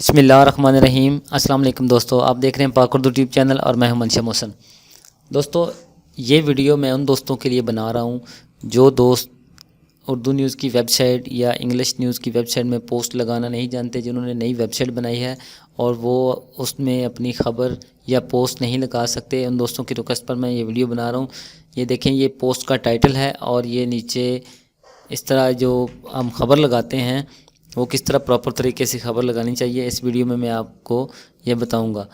बिस्मिल्लाहिर्रहमानिर्रहीम। अस्सलाम वालेकुम दोस्तों, आप देख रहे हैं पाक उर्दू यूट्यूब चैनल और मैं हूं मंशा मोहसन। दोस्तों, ये वीडियो मैं उन दोस्तों के लिए बना रहा हूं जो दोस्त उर्दू न्यूज़ की वेबसाइट या इंग्लिश न्यूज़ की वेबसाइट में पोस्ट लगाना नहीं जानते, जिन्होंने नई वेबसाइट बनाई है और वो उसमें अपनी ख़बर या पोस्ट नहीं लगा सकते। उन दोस्तों की रिक्वेस्ट पर मैं ये वीडियो बना रहा हूँ। ये देखें, ये पोस्ट का टाइटल है और ये नीचे इस तरह जो हम ख़बर लगाते हैं वो किस तरह प्रॉपर तरीके से ख़बर लगानी चाहिए, इस वीडियो में मैं आपको ये बताऊंगा।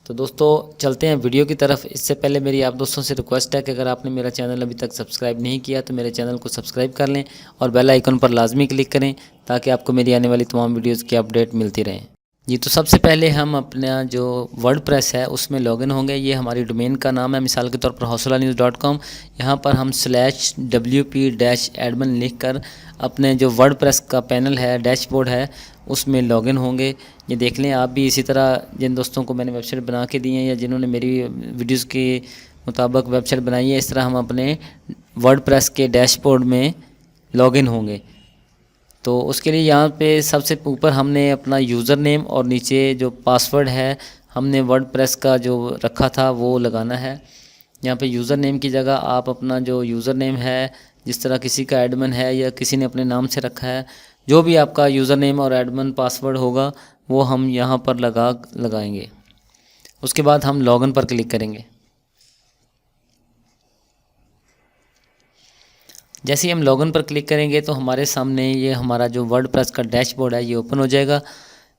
तो दोस्तों, चलते हैं वीडियो की तरफ। इससे पहले मेरी आप दोस्तों से रिक्वेस्ट है कि अगर आपने मेरा चैनल अभी तक सब्सक्राइब नहीं किया तो मेरे चैनल को सब्सक्राइब कर लें और बेल आइकन पर लाजमी क्लिक करें ताकि आपको मेरी आने वाली तमाम वीडियोज़ की अपडेट मिलती रहे जी। तो सबसे पहले हम अपना जो वर्डप्रेस है उसमें लॉगिन होंगे। ये हमारी डोमेन का नाम है, मिसाल के तौर पर houssalanews.com। यहाँ पर हम /wp-admin लिख कर अपने जो वर्डप्रेस का पैनल है, डैशबोर्ड है, उसमें लॉगिन होंगे। ये देख लें आप भी इसी तरह, जिन दोस्तों को मैंने वेबसाइट बना के दी है या जिन्होंने मेरी वीडियोज़ के मुताबिक वेबसाइट बनाई है, इस तरह हम अपने वर्डप्रेस के डैशबोर्ड में लॉगिन होंगे। तो उसके लिए यहाँ पे सबसे ऊपर हमने अपना यूज़र नेम और नीचे जो पासवर्ड है हमने वर्डप्रेस का जो रखा था वो लगाना है। यहाँ पे यूज़र नेम की जगह आप अपना जो यूज़र नेम है, जिस तरह किसी का एडमिन है या किसी ने अपने नाम से रखा है, जो भी आपका यूज़र नेम और एडमिन पासवर्ड होगा वो हम यहाँ पर लगाएंगे। उसके बाद हम लॉगिन पर क्लिक करेंगे। जैसे ही हम लॉगिन पर क्लिक करेंगे तो हमारे सामने ये हमारा जो वर्डप्रेस का डैशबोर्ड है ये ओपन हो जाएगा।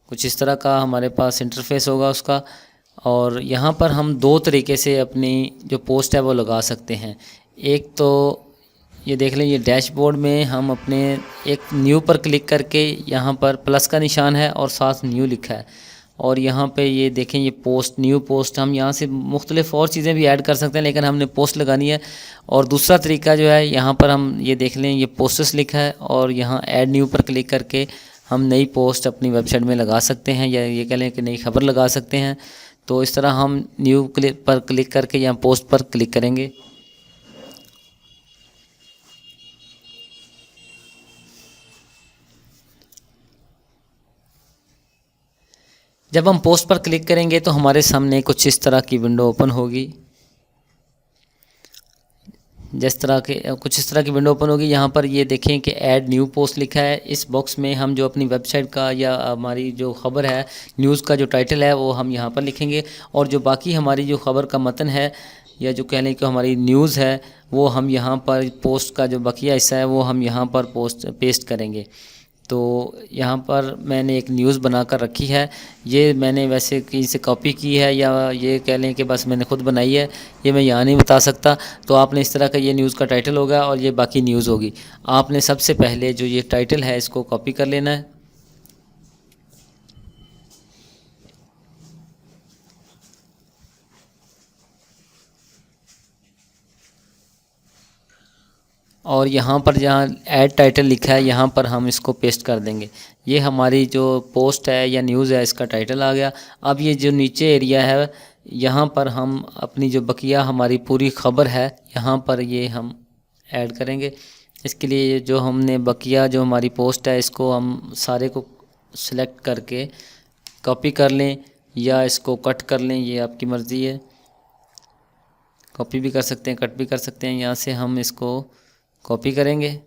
कुछ इस तरह का हमारे पास इंटरफेस होगा उसका। और यहाँ पर हम दो तरीके से अपनी जो पोस्ट है वो लगा सकते हैं। एक तो ये देख लें, ये डैशबोर्ड में हम अपने एक न्यू पर क्लिक करके, यहाँ पर प्लस का निशान है और साथ न्यू लिखा है, और यहाँ पे ये देखें, ये पोस्ट, न्यू पोस्ट, हम यहाँ से मुख्तलिफ और चीज़ें भी ऐड कर सकते हैं, लेकिन हमने पोस्ट लगानी है। और दूसरा तरीका जो है, यहाँ पर हम ये देख लें, ये पोस्ट्स लिखा है और यहाँ ऐड न्यू पर क्लिक करके हम नई पोस्ट अपनी वेबसाइट में लगा सकते हैं, या ये कह लें कि नई खबर लगा सकते हैं। तो इस तरह हम न्यू पर क्लिक करके यहाँ पोस्ट पर क्लिक करेंगे। जब हम पोस्ट पर क्लिक करेंगे तो हमारे सामने कुछ इस तरह की विंडो ओपन होगी। कुछ इस तरह की विंडो ओपन होगी। यहाँ पर ये देखें कि ऐड न्यू पोस्ट लिखा है। इस बॉक्स में हम जो अपनी वेबसाइट का या हमारी जो ख़बर है, न्यूज़ का जो टाइटल है, वो हम यहाँ पर लिखेंगे, और जो बाकी हमारी जो ख़बर का मतन है या जो कह लें कि हमारी न्यूज़ है, वो हम यहाँ पर पोस्ट का जो बकिया हिस्सा है वो हम यहाँ पर पेस्ट करेंगे। तो यहाँ पर मैंने एक न्यूज़ बनाकर रखी है। ये मैंने वैसे कहीं से कॉपी की है या ये कह लें कि बस मैंने खुद बनाई है, ये मैं यहाँ नहीं बता सकता। तो आपने इस तरह का ये न्यूज़ का टाइटल होगा और ये बाकी न्यूज़ होगी। आपने सबसे पहले जो ये टाइटल है इसको कॉपी कर लेना है, और यहाँ पर जहाँ ऐड टाइटल लिखा है यहाँ पर हम इसको पेस्ट कर देंगे। ये हमारी जो पोस्ट है या न्यूज़ है इसका टाइटल आ गया। अब ये जो नीचे एरिया है, यहाँ पर हम अपनी जो बकिया हमारी पूरी ख़बर है यहाँ पर ये हम ऐड करेंगे। इसके लिए जो हमने बकिया जो हमारी पोस्ट है इसको हम सारे को सिलेक्ट करके कॉपी कर लें या इसको कट कर लें, ये आपकी मर्ज़ी है। कॉपी भी कर सकते हैं, कट भी कर सकते हैं। यहाँ से हम इसको कॉपी करेंगे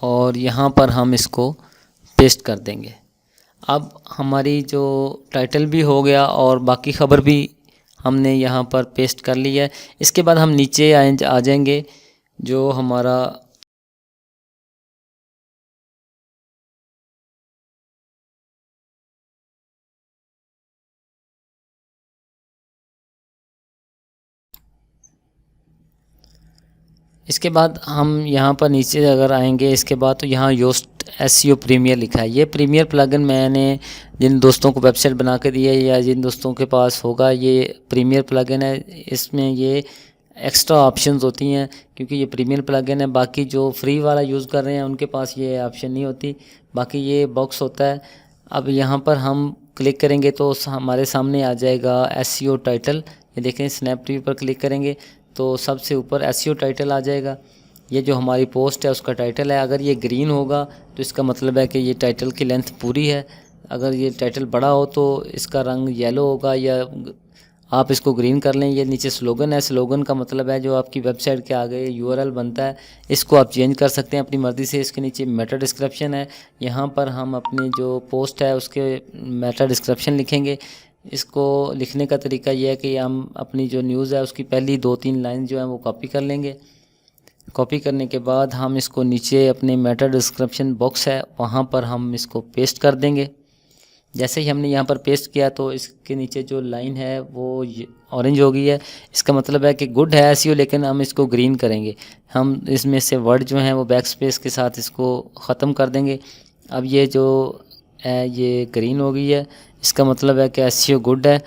और यहाँ पर हम इसको पेस्ट कर देंगे। अब हमारी जो टाइटल भी हो गया और बाकी ख़बर भी हमने यहाँ पर पेस्ट कर ली है। इसके बाद हम नीचे आ जाएंगे। जो हमारा इसके बाद हम यहाँ पर नीचे अगर आएंगे, इसके बाद तो यहाँ योस्ट एसईओ प्रीमियर लिखा है। ये प्रीमियर प्लगइन मैंने जिन दोस्तों को वेबसाइट बना के दी है या जिन दोस्तों के पास होगा, ये प्रीमियर प्लगइन है। इसमें ये एक्स्ट्रा ऑप्शंस होती हैं क्योंकि ये प्रीमियर प्लगइन है। बाकी जो फ्री वाला यूज़ कर रहे हैं उनके पास ये ऑप्शन नहीं होती, बाकी ये बॉक्स होता है। अब यहाँ पर हम क्लिक करेंगे तो हमारे सामने आ जाएगा एसईओ टाइटल। ये देखें, स्नैप प्रीव्यू पर क्लिक करेंगे तो सबसे ऊपर एसईओ टाइटल आ जाएगा। ये जो हमारी पोस्ट है उसका टाइटल है। अगर ये ग्रीन होगा तो इसका मतलब है कि ये टाइटल की लेंथ पूरी है। अगर ये टाइटल बड़ा हो तो इसका रंग येलो होगा, या आप इसको ग्रीन कर लें। ये नीचे स्लोगन है, स्लोगन का मतलब है जो आपकी वेबसाइट के आगे यूआरएल बनता है, इसको आप चेंज कर सकते हैं अपनी मर्ज़ी से। इसके नीचे मेटा डिस्क्रिप्शन है, यहाँ पर हम अपनी जो पोस्ट है उसके मेटा डिस्क्रिप्शन लिखेंगे। इसको लिखने का तरीका यह है कि हम अपनी जो न्यूज़ है उसकी पहली 2-3 लाइन जो है वो कॉपी कर लेंगे। कॉपी करने के बाद हम इसको नीचे अपने मेटा डिस्क्रिप्शन बॉक्स है वहाँ पर हम इसको पेस्ट कर देंगे। जैसे ही हमने यहाँ पर पेस्ट किया तो इसके नीचे जो लाइन है वो ऑरेंज हो गई है। इसका मतलब है कि गुड है एसईओ, लेकिन हम इसको ग्रीन करेंगे। हम इसमें से वर्ड जो हैं वो बैक स्पेस के साथ इसको ख़त्म कर देंगे। अब ये जो है ये ग्रीन हो गई है, इसका मतलब है कि एसईओ गुड है।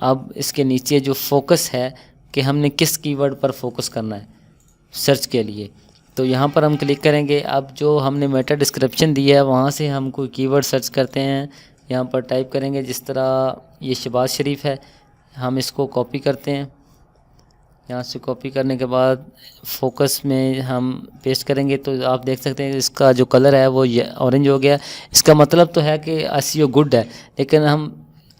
अब इसके नीचे जो फोकस है कि हमने किस कीवर्ड पर फोकस करना है सर्च के लिए, तो यहाँ पर हम क्लिक करेंगे। अब जो हमने मेटा डिस्क्रिप्शन दिया है वहाँ से हम कोई कीवर्ड सर्च करते हैं। यहाँ पर टाइप करेंगे, जिस तरह ये शहबाज शरीफ है, हम इसको कॉपी करते हैं। यहाँ से कॉपी करने के बाद फोकस में हम पेस्ट करेंगे तो आप देख सकते हैं इसका जो कलर है वो ऑरेंज हो गया। इसका मतलब तो है कि एसईओ गुड है, लेकिन हम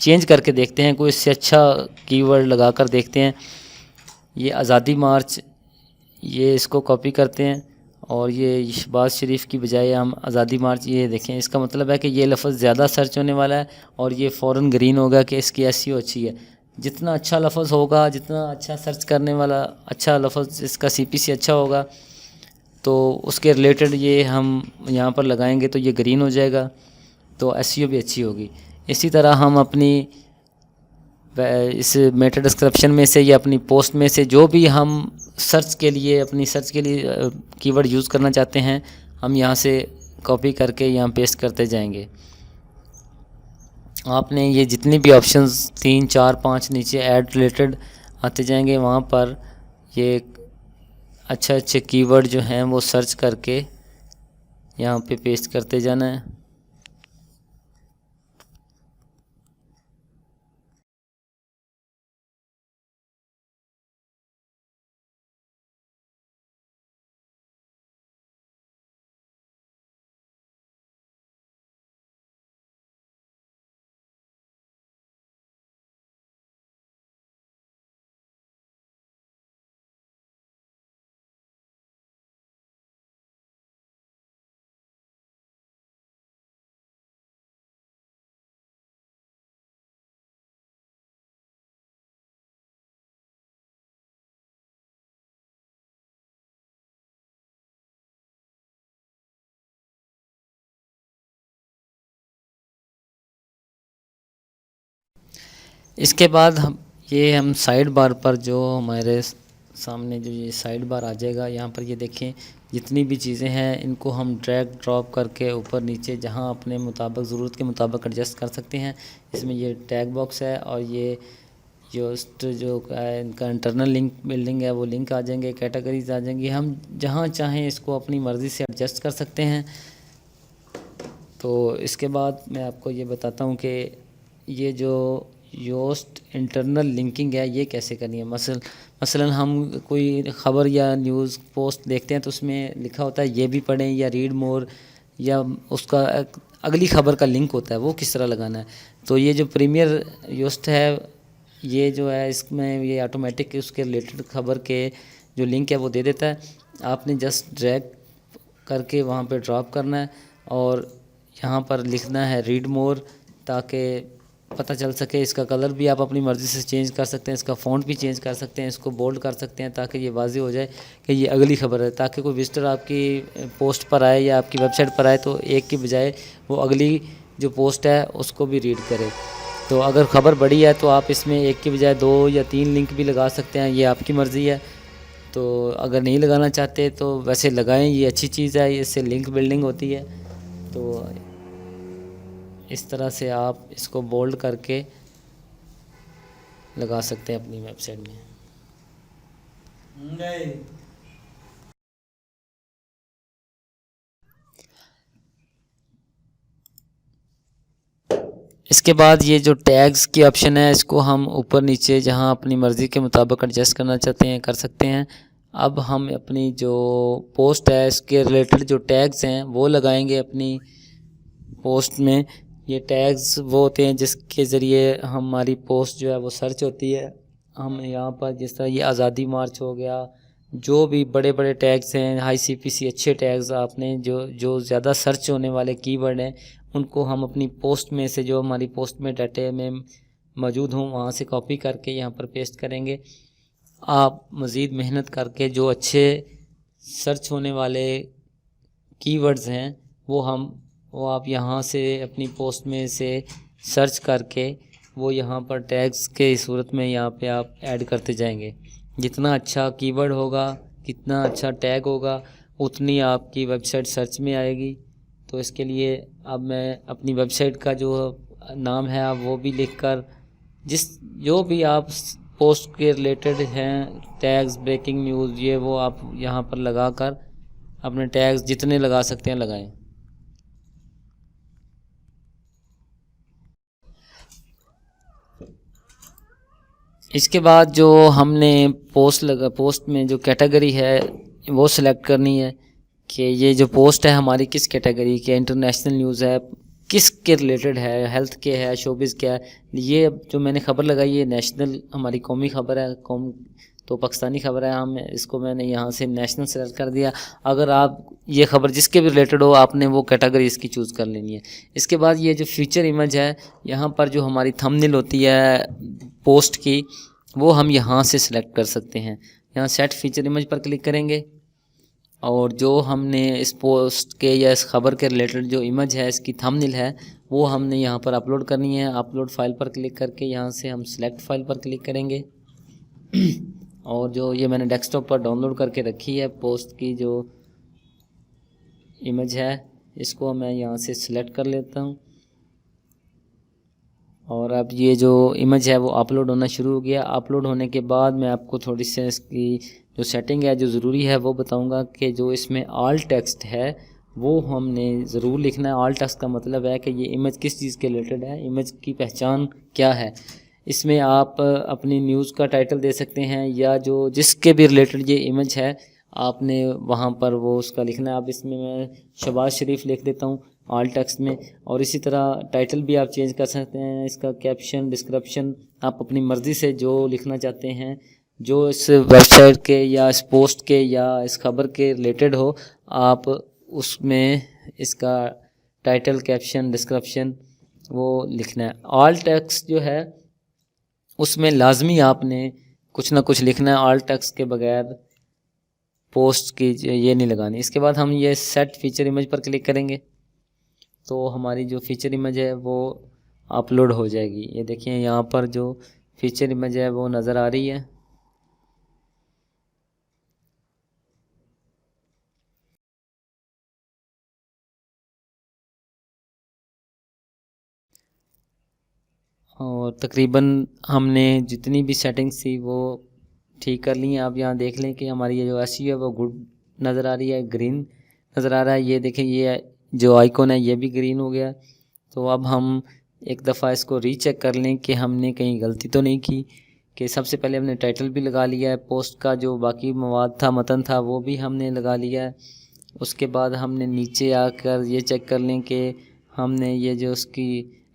चेंज करके देखते हैं, कोई इससे अच्छा कीवर्ड लगा कर देखते हैं। ये आज़ादी मार्च, ये इसको कॉपी करते हैं और ये शहबाज शरीफ की बजाय हम आज़ादी मार्च, ये देखें। इसका मतलब है कि ये लफ्ज़ ज़्यादा सर्च होने वाला है और ये फ़ौरन ग्रीन होगा कि इसकी एसईओ अच्छी है। जितना अच्छा लफ्ज़ होगा, जितना अच्छा सर्च करने वाला अच्छा लफ्ज़, इसका सीपीसी अच्छा होगा, तो उसके रिलेटेड ये हम यहाँ पर लगाएंगे तो ये ग्रीन हो जाएगा, तो एसईओ भी अच्छी होगी। इसी तरह हम अपनी इस मेटा डिस्क्रिप्शन में से या अपनी पोस्ट में से जो भी हम सर्च के लिए अपनी सर्च के लिए कीवर्ड यूज़ करना चाहते हैं, हम यहाँ से कॉपी करके यहाँ पेस्ट करते जाएंगे। आपने ये जितनी भी ऑप्शंस 3, 4, 5 नीचे ऐड रिलेटेड आते जाएंगे, वहाँ पर ये अच्छे अच्छे कीवर्ड जो हैं वो सर्च करके यहाँ पे पेस्ट करते जाना है। इसके बाद हम साइड बार पर जो हमारे सामने जो ये साइड बार आ जाएगा, यहाँ पर ये देखें जितनी भी चीज़ें हैं इनको हम ड्रैग ड्रॉप करके ऊपर नीचे जहाँ अपने मुताबिक ज़रूरत के मुताबिक एडजस्ट कर सकते हैं। इसमें ये टैग बॉक्स है और ये जो इनका इंटरनल लिंक बिल्डिंग है वो लिंक आ जाएंगे, कैटेगरीज आ जाएंगी। हम जहाँ चाहें इसको अपनी मर्ज़ी से एडजस्ट कर सकते हैं। तो इसके बाद मैं आपको ये बताता हूँ कि ये जो योस्ट इंटरनल लिंकिंग है ये कैसे करनी है। मसलन हम कोई ख़बर या न्यूज़ पोस्ट देखते हैं तो उसमें लिखा होता है ये भी पढ़ें या रीड मोर, या उसका अगली ख़बर का लिंक होता है, वो किस तरह लगाना है। तो ये जो प्रीमियर योस्ट है ये जो है इसमें ये ऑटोमेटिक उसके रिलेटेड ख़बर के जो लिंक है वो दे देता है। आपने जस्ट ड्रैग करके वहाँ पे ड्रॉप करना है और यहाँ पर लिखना है रीड मोर, ताकि पता चल सके। इसका कलर भी आप अपनी मर्ज़ी से चेंज कर सकते हैं, इसका फ़ॉन्ट भी चेंज कर सकते हैं, इसको बोल्ड कर सकते हैं ताकि ये वाज़ेह हो जाए कि ये अगली ख़बर है, ताकि कोई विजिटर आपकी पोस्ट पर आए या आपकी वेबसाइट पर आए तो एक की बजाय वो अगली जो पोस्ट है उसको भी रीड करे। तो अगर ख़बर बड़ी है तो आप इसमें एक की बजाय 2 या 3 लिंक भी लगा सकते हैं, ये आपकी मर्ज़ी है। तो अगर नहीं लगाना चाहते तो वैसे लगाएं, ये अच्छी चीज़ है, इससे लिंक बिल्डिंग होती है। तो इस तरह से आप इसको बोल्ड करके लगा सकते हैं अपनी वेबसाइट में। इसके बाद ये जो टैग्स की ऑप्शन है, इसको हम ऊपर नीचे जहां अपनी मर्ज़ी के मुताबिक एडजस्ट करना चाहते हैं कर सकते हैं। अब हम अपनी जो पोस्ट है इसके रिलेटेड जो टैग्स हैं वो लगाएंगे अपनी पोस्ट में। ये टैग्स वो होते हैं जिसके ज़रिए हमारी पोस्ट जो है वो सर्च होती है। हम यहाँ पर जिस तरह ये आज़ादी मार्च हो गया, जो भी बड़े बड़े टैग्स हैं, हाई CPC अच्छे टैग्स आपने जो जो ज़्यादा सर्च होने वाले कीवर्ड हैं उनको हम अपनी पोस्ट में से जो हमारी पोस्ट में डाटे में मौजूद हों वहाँ से कॉपी करके यहाँ पर पेस्ट करेंगे। आप मज़ीद मेहनत करके जो अच्छे सर्च होने वाले कीवर्ड्स हैं वो आप यहाँ से अपनी पोस्ट में से सर्च करके वो यहाँ पर टैग्स के सूरत में यहाँ पे आप ऐड करते जाएंगे। जितना अच्छा कीवर्ड होगा, कितना अच्छा टैग होगा, उतनी आपकी वेबसाइट सर्च में आएगी। तो इसके लिए अब मैं अपनी वेबसाइट का जो नाम है आप वो भी लिखकर जो भी आप पोस्ट के रिलेटेड हैं टैग्स, ब्रेकिंग न्यूज़, ये वो आप यहाँ पर लगाकर अपने टैग्स जितने लगा सकते हैं लगाएं। इसके बाद जो हमने पोस्ट में जो कैटेगरी है वो सिलेक्ट करनी है कि ये जो पोस्ट है हमारी किस कैटेगरी की है, इंटरनेशनल न्यूज़ है, किस के रिलेटेड है, हेल्थ के है, शोबिज़ क्या है। ये जो मैंने ख़बर लगाई ये नेशनल हमारी कौमी ख़बर है, तो पाकिस्तानी ख़बर है, इसको मैंने यहाँ से नेशनल सेलेक्ट कर दिया। अगर आप ये ख़बर जिसके भी रिलेटेड हो आपने वो कैटेगरी इसकी चूज़ कर लेनी है। इसके बाद ये जो फीचर इमेज है यहाँ पर जो हमारी थंबनेल होती है पोस्ट की वो हम यहाँ से सिलेक्ट कर सकते हैं। यहाँ सेट फीचर इमेज पर क्लिक करेंगे और जो हमने इस पोस्ट के या इस ख़बर के रिलेटेड जो इमेज है इसकी थंबनेल है वो हमने यहाँ पर अपलोड करनी है। अपलोड फाइल पर क्लिक करके यहाँ से हम सिलेक्ट फाइल पर क्लिक करेंगे और जो ये मैंने डेस्कटॉप पर डाउनलोड करके रखी है पोस्ट की जो इमेज है इसको मैं यहाँ से सिलेक्ट कर लेता हूँ और अब ये जो इमेज है वो अपलोड होना शुरू हो गया। अपलोड होने के बाद मैं आपको थोड़ी सी इसकी जो सेटिंग है जो ज़रूरी है वो बताऊंगा कि जो इसमें ऑल टेक्स्ट है वो हमने ज़रूर लिखना है। ऑल टेक्स्ट का मतलब है कि ये इमेज किस चीज़ के रिलेटेड है, इमेज की पहचान क्या है। इसमें आप अपनी न्यूज़ का टाइटल दे सकते हैं या जो जिसके भी रिलेटेड ये इमेज है आपने वहाँ पर वो उसका लिखना है। अब इसमें मैं शहबाज शरीफ लिख देता हूँ ऑल टेक्स्ट में और इसी तरह टाइटल भी आप चेंज कर सकते हैं। इसका कैप्शन, डिस्क्रिप्शन आप अपनी मर्ज़ी से जो लिखना चाहते हैं, जो इस वेबसाइट के या इस पोस्ट के या इस खबर के रिलेटेड हो आप उसमें इसका टाइटल, कैप्शन, डिस्क्रिप्शन वो लिखना है। ऑल टेक्स्ट जो है उसमें लाजमी आपने कुछ ना कुछ लिखना है। ऑल टेक्स्ट के बगैर पोस्ट की ये नहीं लगानी। इसके बाद हम ये सेट फीचर इमेज पर क्लिक करेंगे तो हमारी जो फीचर इमेज है वो अपलोड हो जाएगी। ये देखिए यहाँ पर जो फीचर इमेज है वो नज़र आ रही है। और तकरीबन हमने जितनी भी सेटिंग्स थी वो ठीक कर ली हैं। आप यहाँ देख लें कि हमारी ये जो एसईओ है वो गुड नज़र आ रही है, ग्रीन नज़र आ रहा है। ये देखें ये जो आइकॉन है ये भी ग्रीन हो गया। तो अब हम एक दफ़ा इसको रीचेक कर लें कि हमने कहीं गलती तो नहीं की। कि सबसे पहले हमने टाइटल भी लगा लिया है, पोस्ट का जो बाकी मवाद था, मतन था, वो भी हमने लगा लिया है। उसके बाद हमने नीचे आकर ये चेक कर लें कि हमने ये जो उसकी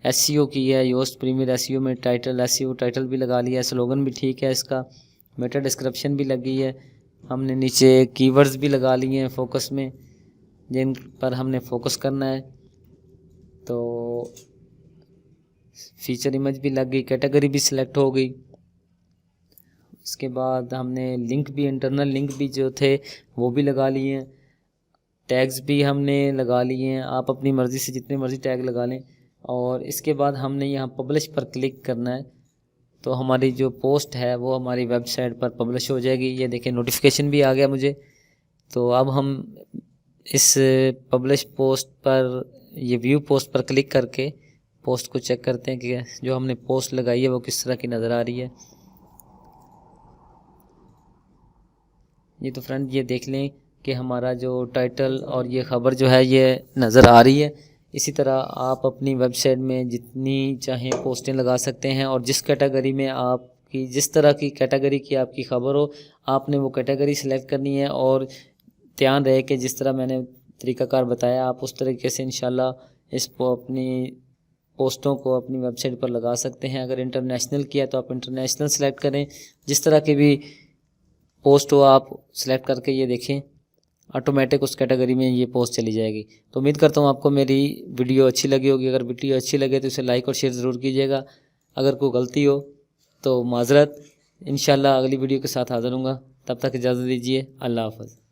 एसईओ की है, योस्ट प्रीमियर एसईओ में टाइटल, एसईओ टाइटल भी लगा लिया है, स्लोगन भी ठीक है, इसका मेटा डिस्क्रिप्शन भी लगी है। हमने नीचे कीवर्ड्स भी लगा लिए हैं फोकस में, जिन पर हमने फोकस करना है। तो फीचर इमेज भी लग गई, कैटेगरी भी सिलेक्ट हो गई। इसके बाद हमने लिंक भी, इंटरनल लिंक भी जो थे वो भी लगा लिए हैं, टैग्स भी हमने लगा लिए हैं। आप अपनी मर्ज़ी से जितने मर्ज़ी टैग लगा लें। और इसके बाद हमने यहाँ पब्लिश पर क्लिक करना है तो हमारी जो पोस्ट है वो हमारी वेबसाइट पर पब्लिश हो जाएगी। ये देखें नोटिफिकेशन भी आ गया मुझे। तो अब हम इस पब्लिश पोस्ट पर, ये व्यू पोस्ट पर क्लिक करके पोस्ट को चेक करते हैं कि जो हमने पोस्ट लगाई है वो किस तरह की नज़र आ रही है। ये तो फ्रेंड ये देख लें कि हमारा जो टाइटल और ये ख़बर जो है ये नज़र आ रही है। इसी तरह आप अपनी वेबसाइट में जितनी चाहें पोस्टें लगा सकते हैं, और जिस कैटेगरी में आपकी जिस तरह की कैटेगरी की आपकी ख़बर हो, आपने वो कैटेगरी सेलेक्ट करनी है। और ध्यान रहे कि जिस तरह मैंने तरीक़ाकार बताया, आप उस तरीके से इंशाल्लाह इसको अपनी पोस्टों को अपनी वेबसाइट पर लगा सकते हैं। अगर इंटरनेशनल किया तो आप इंटरनेशनल सेलेक्ट करें। जिस तरह की भी पोस्ट हो आप सेलेक्ट करके ये देखें, ऑटोमेटिक उस कैटेगरी में ये पोस्ट चली जाएगी। तो उम्मीद करता हूँ आपको मेरी वीडियो अच्छी लगी होगी। अगर वीडियो अच्छी लगे तो इसे लाइक और शेयर ज़रूर कीजिएगा। अगर कोई गलती हो तो माज़रत। इंशाल्लाह अगली वीडियो के साथ हाज़िर होऊंगा। तब तक इजाज़त दीजिए। अल्लाह हाफ़िज़।